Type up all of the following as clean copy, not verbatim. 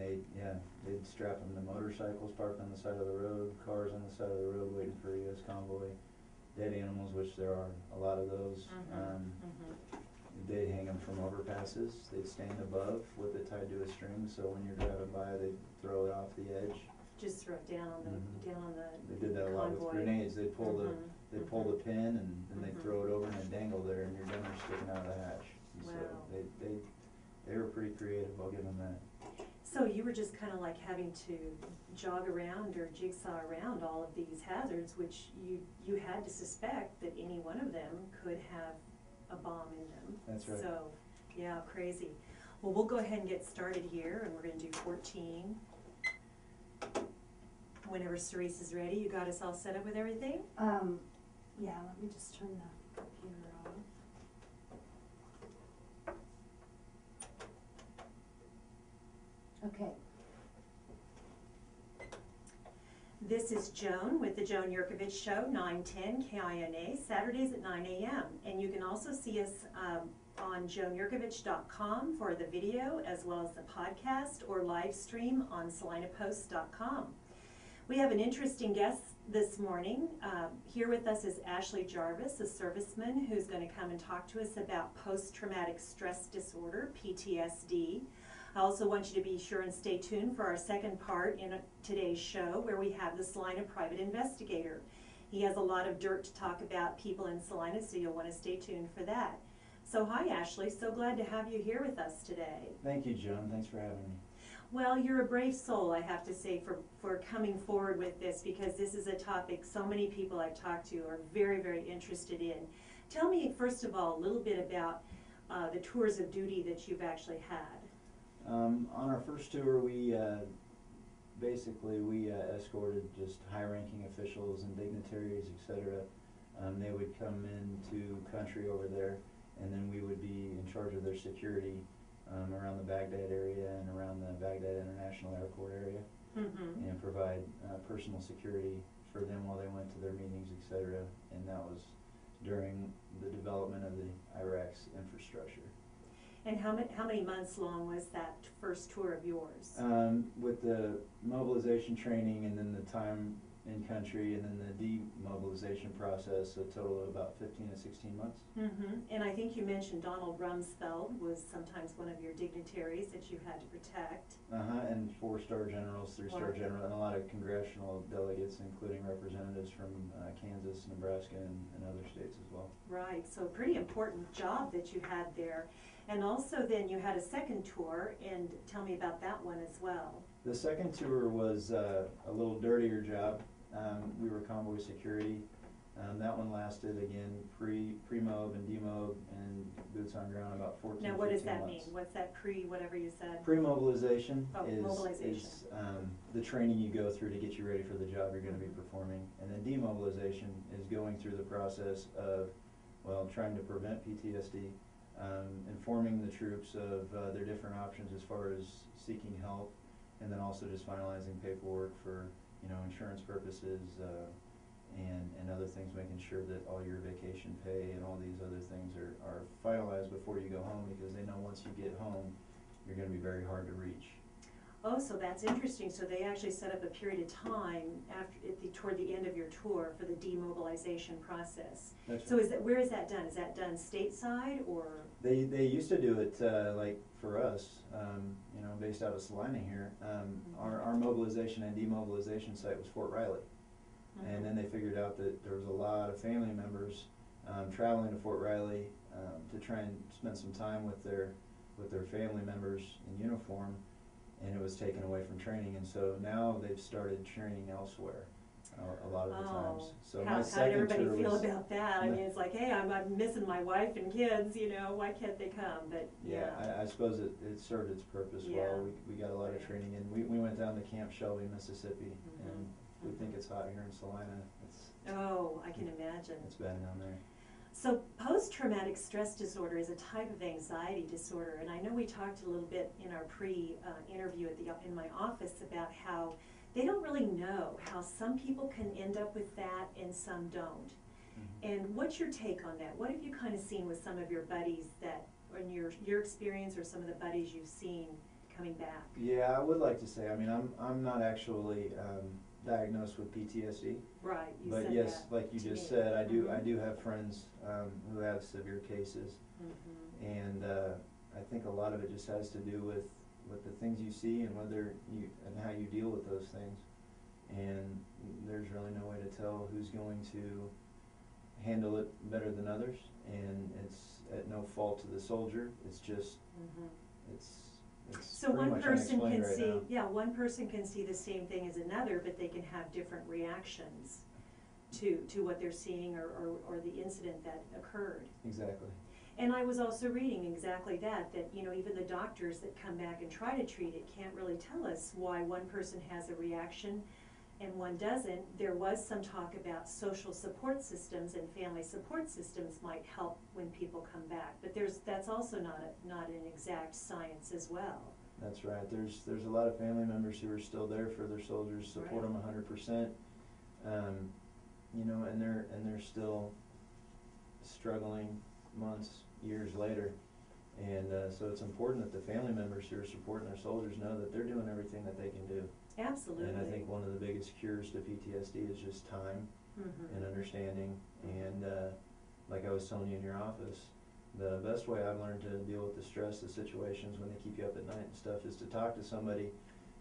they'd strap them to motorcycles parked on the side of the road, cars on the side of the road waiting for a U.S. convoy, dead animals, which there are a lot of those. They'd hang them from overpasses. They'd stand above with it tied to a string, so when you're driving by, they'd throw it off the edge. Just throw it down on the They did that a lot with grenades. They'd pull the pin and then they'd throw it over and it'd dangle there, and your gunner's sticking out of the hatch. And wow. So they were pretty creative. I'll give them that. So you were just kind of like having to jog around or jigsaw around all of these hazards, which you had to suspect that any one of them could have a bomb in them. That's right. So, yeah, crazy. Well, we'll go ahead and get started here, and we're going to do 14. Whenever Cerise is ready, you got us all set up with everything? Yeah, let me just turn the computer on. Okay. This is Joan with the Joan Yurkovich Show, 910 KINA, Saturdays at 9 a.m. And you can also see us on joanyurkovich.com for the video, as well as the podcast or live stream on salinapost.com. We have an interesting guest this morning. Here with us is Ashley Jarvis, a serviceman who's going to come and talk to us about post-traumatic stress disorder, PTSD. I also want you to be sure and stay tuned for our second part in today's show, where we have the Salina private investigator. He has a lot of dirt to talk about people in Salina, so you'll want to stay tuned for that. So hi, Ashley. So glad to have you here with us today. Thank you, Joan. Thanks for having me. Well, you're a brave soul, I have to say, for coming forward with this, because this is a topic so many people I've talked to are very, very interested in. Tell me, first of all, a little bit about the tours of duty that you've actually had. On our first tour, we escorted just high-ranking officials and dignitaries, etc. They would come into country over there, and then we would be in charge of their security around the Baghdad area and around the Baghdad International Airport area, and provide personal security for them while they went to their meetings, etc. And that was during the development of the Iraq's infrastructure. And how many months long was that first tour of yours? With the mobilization training and then the time in country and then the demobilization process, a total of about 15 to 16 months. And I think you mentioned Donald Rumsfeld was sometimes one of your dignitaries that you had to protect. And 4-star generals, 3-star generals, and a lot of congressional delegates, including representatives from Kansas, Nebraska, and other states as well. Right, so pretty important job that you had there. And also then you had a second tour, and tell me about that one as well. The second tour was a little dirtier job. We were convoy security. That one lasted, again, pre-mob and demob and boots on ground, about 14 Now what does that months. mean? What's that whatever you said? Pre-mobilization is the training you go through to get you ready for the job you're going to be performing. And then demobilization is going through the process of, well, trying to prevent PTSD, informing the troops of their different options as far as seeking help, and then also just finalizing paperwork for, insurance purposes and other things, making sure that all your vacation pay and all these other things are finalized before you go home, because they know once you get home, you're going to be very hard to reach. Oh, so that's interesting. So they actually set up a period of time toward the end of your tour for the demobilization process. That's so right. Where is that done? Is that done stateside or? They used to do it like for us, based out of Salina here. Our mobilization and demobilization site was Fort Riley, and then they figured out that there was a lot of family members traveling to Fort Riley to try and spend some time with their family members in uniform. And it was taken away from training, and so now they've started training elsewhere a lot of the times. So how did everybody feel about that? I mean, it's like, hey, I'm missing my wife and kids, why can't they come? But yeah, I suppose it served its purpose well. We got a lot of training, and we went down to Camp Shelby, Mississippi, and we think it's hot here in Salina. I can imagine. It's bad down there. So post-traumatic stress disorder is a type of anxiety disorder, and I know we talked a little bit in our pre-interview in my office about how they don't really know how some people can end up with that and some don't. And what's your take on that? What have you kind of seen with some of your buddies that, in your experience or some of the buddies you've seen coming back? Yeah, I would like to say, I mean, I'm not actually diagnosed with PTSD. Right, you But said yes, that like you to just me. said, I Mhm. do have friends who have severe cases, Mhm. and I think a lot of it just has to do with the things you see and whether you and how you deal with those things. And there's really no way to tell who's going to handle it better than others, and it's at no fault to the soldier. It's just Mhm. it's So pretty one much person unexplained can right see, now. yeah, one person can see the same thing as another, but they can have different reactions to what they're seeing or the incident that occurred. Exactly. And I was also reading exactly that, you know, even the doctors that come back and try to treat it can't really tell us why one person has a reaction and one doesn't. There was some talk about social support systems and family support systems might help when people come back, but that's also not an exact science as well. That's right. There's a lot of family members who are still there for their soldiers, support Right. them 100%. You know, and they're still struggling months, years later, and so it's important that the family members who are supporting their soldiers know that they're doing everything that they can do. Absolutely. And I think one of the biggest cures to PTSD is just time Mhm. and understanding. And like I was telling you in your office, the best way I've learned to deal with the stress of situations when they keep you up at night and stuff is to talk to somebody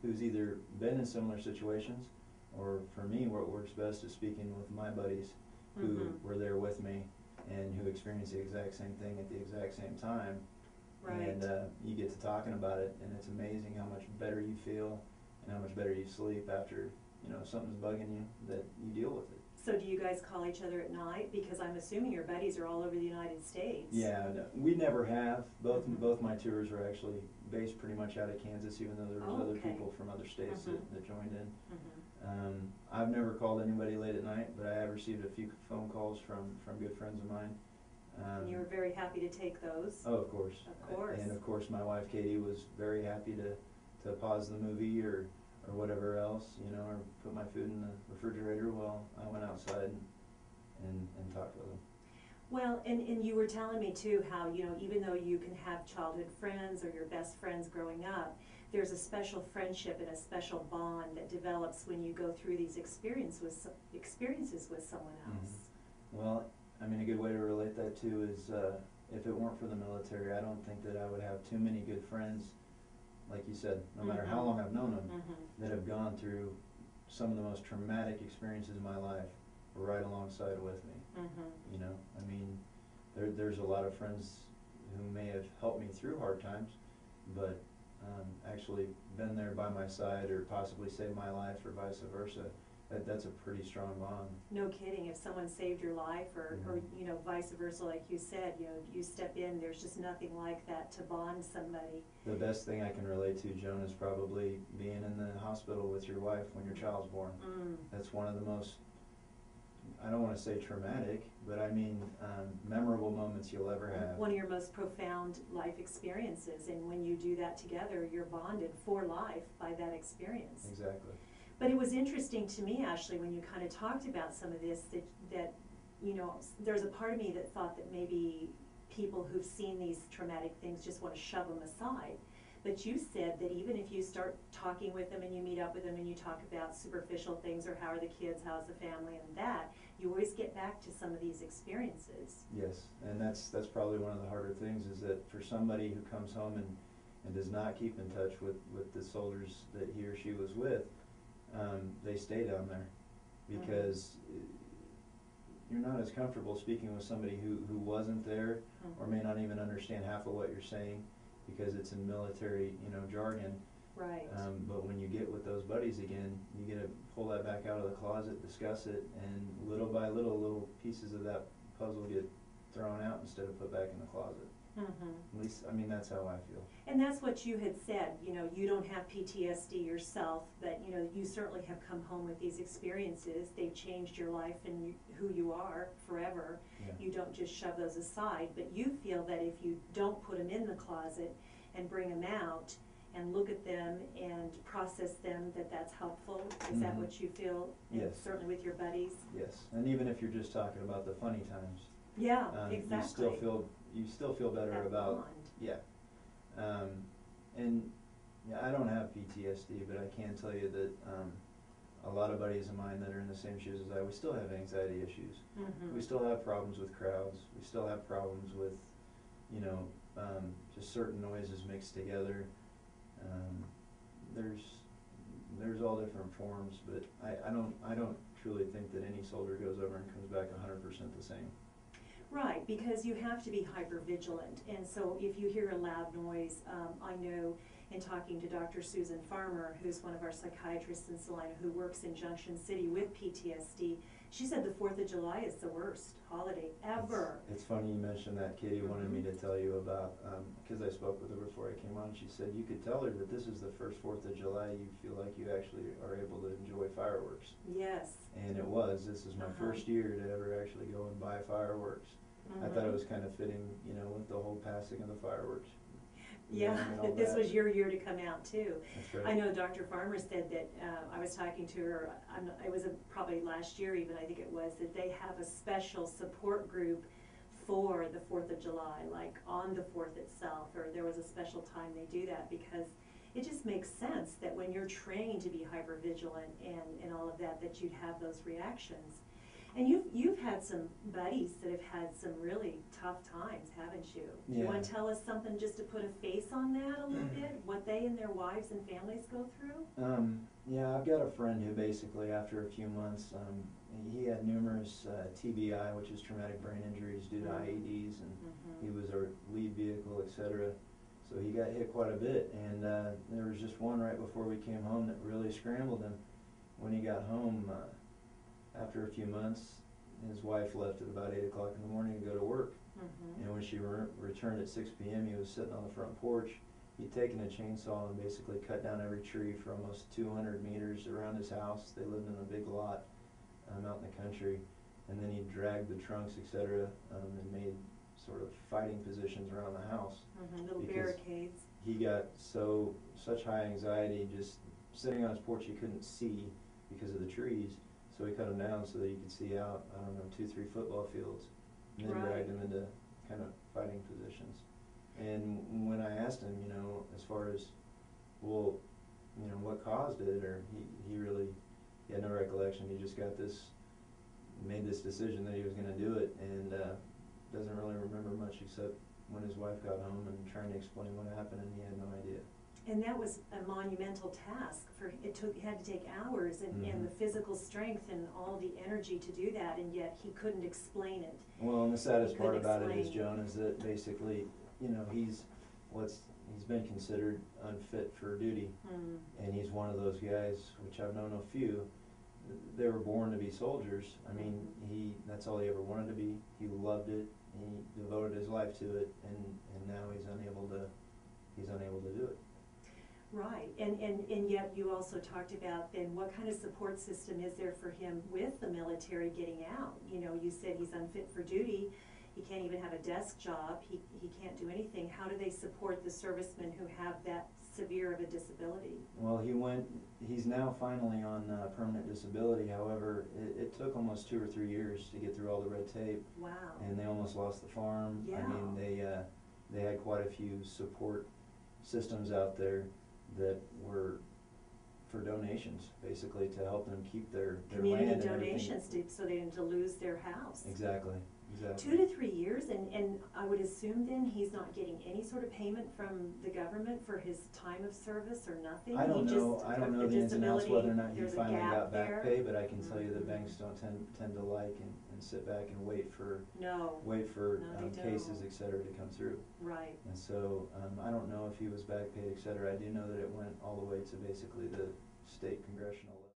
who's either been in similar situations, or for me, what works best is speaking with my buddies who Mhm. were there with me and who experienced the exact same thing at the exact same time. Right. And you get to talking about it, and it's amazing how much better you feel and how much better you sleep after, you know, something's bugging you, that you deal with it. So do you guys call each other at night? Because I'm assuming your buddies are all over the United States. Yeah, no, we never have. Mhm. Both my tours were actually based pretty much out of Kansas, even though there was Oh, other okay. people from other states Mhm. that joined in. Mhm. I've never called anybody late at night, but I have received a few phone calls from good friends of mine. And you were very happy to take those? Oh, of course. Of course. And of course, my wife Katie was very happy to pause the movie or whatever else, you know, or put my food in the refrigerator while I went outside and talked with them. Well, and you were telling me too how, you know, even though you can have childhood friends or your best friends growing up, there's a special friendship and a special bond that develops when you go through these experiences with someone else. Well, I mean, a good way to relate that too is if it weren't for the military, I don't think that I would have too many good friends, like you said, no matter how Mhm. long I've known them, Mhm. that have gone through some of the most traumatic experiences in my life right alongside with me. Mhm. You know, I mean, there's a lot of friends who may have helped me through hard times, but actually been there by my side or possibly saved my life or vice versa. That's a pretty strong bond. No kidding, if someone saved your life or, Mhm. you know, vice versa, like you said, you know, you step in, there's just nothing like that to bond somebody. The best thing I can relate to, Joan, is probably being in the hospital with your wife when your child's born. Mm. That's one of the most, I don't want to say traumatic, but I mean memorable moments you'll ever have. One of your most profound life experiences, and when you do that together, you're bonded for life by that experience. Exactly. But it was interesting to me, Ashley, when you kind of talked about some of this, that you know, there's a part of me that thought that maybe people who've seen these traumatic things just want to shove them aside. But you said that even if you start talking with them and you meet up with them and you talk about superficial things or how are the kids, how's the family and that, you always get back to some of these experiences. Yes, and that's probably one of the harder things is that for somebody who comes home and does not keep in touch with the soldiers that he or she was with, they stay down there because you're not as comfortable speaking with somebody who wasn't there or may not even understand half of what you're saying because it's in military, you know, jargon. Right. But when you get with those buddies again, you get to pull that back out of the closet, discuss it, and little by little, little pieces of that puzzle get thrown out instead of put back in the closet. At least, I mean, that's how I feel. And that's what you had said, you know, you don't have PTSD yourself, but, you know, you certainly have come home with these experiences. They've changed your life and who you are forever. Yeah. You don't just shove those aside, but you feel that if you don't put them in the closet and bring them out and look at them and process them, that's helpful. Is that Mhm. what you feel? Yes. Certainly with your buddies? Yes, and even if you're just talking about the funny times, Yeah, exactly. you still feel better That about bond. yeah, and Yeah, I don't have PTSD, but I can tell you that a lot of buddies of mine that are in the same shoes as we still have anxiety issues. Mhm. We still have problems with crowds. We still have problems with, you know, just certain noises mixed together. Um, there's all different forms, but I don't truly think that any soldier goes over and comes back 100% the same. Right, because you have to be hyper vigilant, and so if you hear a loud noise, I know in talking to Dr. Susan Farmer, who's one of our psychiatrists in Salina, who works in Junction City with PTSD, she said the 4th of July is the worst holiday ever. It's funny you mentioned that. Katie wanted me to tell you about, because I spoke with her before I came on. She said you could tell her that this is the first 4th of July you feel like you actually are able to enjoy fireworks. Yes. And it was. This is my first year to ever actually go and buy fireworks. I thought it was kind of fitting, you know, with the whole passing of the fireworks. Yeah, and all this that. was your year to come out too. That's right. I know Dr. Farmer said that, I was talking to her, it was probably last year even, I think it was, that they have a special support group for the 4th of July, like on the 4th itself, or there was a special time they do that, because it just makes sense that when you're trained to be hypervigilant and all of that, that you'd have those reactions. And you've had some buddies that have had some really tough times, haven't you? Do you Yeah. want to tell us something just to put a face on that a little bit? What they and their wives and families go through? Yeah, I've got a friend who basically, after a few months, he had numerous TBI, which is traumatic brain injuries due to IEDs, and he was our lead vehicle, etc. So he got hit quite a bit, and there was just one right before we came home that really scrambled him. When he got home, after a few months, his wife left at about 8 o'clock in the morning to go to work. And when she returned at 6 p.m., he was sitting on the front porch. He'd taken a chainsaw and basically cut down every tree for almost 200 meters around his house. They lived in a big lot out in the country. And then he dragged the trunks, etc., and made sort of fighting positions around the house. Little Because barricades. He got such high anxiety just sitting on his porch he couldn't see because of the trees. So he cut them down so that you could see out, I don't know, 2-3 football fields. And then Right. dragged him into kind of fighting positions. And when I asked him, you know, as far as, well, you know, what caused it, or he had no recollection. He just made this decision that he was going to do it, and doesn't really remember much except when his wife got home and trying to explain what happened, and he had no idea. And that was a monumental task it had to take hours and the physical strength and all the energy to do that, and yet he couldn't explain it. Well, and the saddest He part couldn't about it is, explain. Joan, is that basically, you know, he's been considered unfit for duty, and he's one of those guys, which I've known a few. They were born to be soldiers. I mean, that's all he ever wanted to be. He loved it. He devoted his life to it, and now he's unable to do it. Right, and yet you also talked about then what kind of support system is there for him with the military getting out? You know, you said he's unfit for duty, he can't even have a desk job, he can't do anything. How do they support the servicemen who have that severe of a disability? Well, he's now finally on permanent disability. However, it took almost 2 or 3 years to get through all the red tape. Wow. And they almost lost the farm. Yeah. I mean, they had quite a few support systems out there that were for donations, basically, to help them keep their land Community and everything. donations so they didn't lose their house. Exactly. 2 to 3 years, and I would assume then he's not getting any sort of payment from the government for his time of service or nothing? I don't know the ins and outs whether or not he there's a finally gap got back there. pay, but I can tell you that banks don't tend to like and sit back and wait for No, No, they cases, don't. et cetera, to come through. right. And so, I don't know if he was back paid, et cetera. I do know that it went all the way to basically the state congressional level.